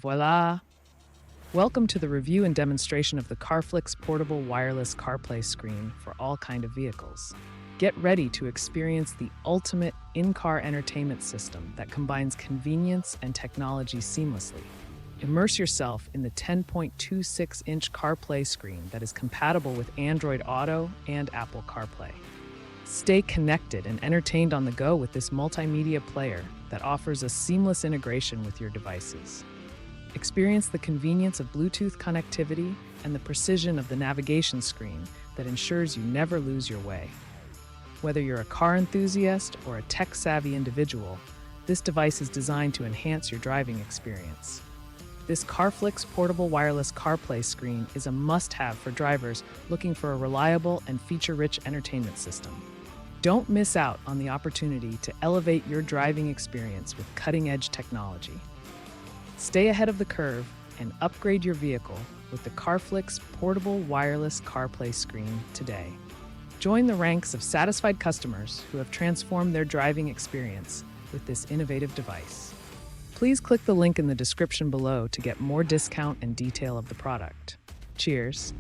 Voila! Welcome to the review and demonstration of the CarFlix portable wireless CarPlay screen for all kind of vehicles. Get ready to experience the ultimate in-car entertainment system that combines convenience and technology seamlessly. Immerse yourself in the 10.26-inch CarPlay screen that is compatible with Android Auto and Apple CarPlay. Stay connected and entertained on the go with this multimedia player that offers a seamless integration with your devices. Experience the convenience of Bluetooth connectivity and the precision of the navigation screen that ensures you never lose your way. Whether you're a car enthusiast or a tech-savvy individual, this device is designed to enhance your driving experience. This CarFlix portable wireless CarPlay screen is a must-have for drivers looking for a reliable and feature-rich entertainment system. Don't miss out on the opportunity to elevate your driving experience with cutting-edge technology. Stay ahead of the curve and upgrade your vehicle with the CarFlix portable wireless CarPlay screen today. Join the ranks of satisfied customers who have transformed their driving experience with this innovative device. Please click the link in the description below to get more discount and detail of the product. Cheers!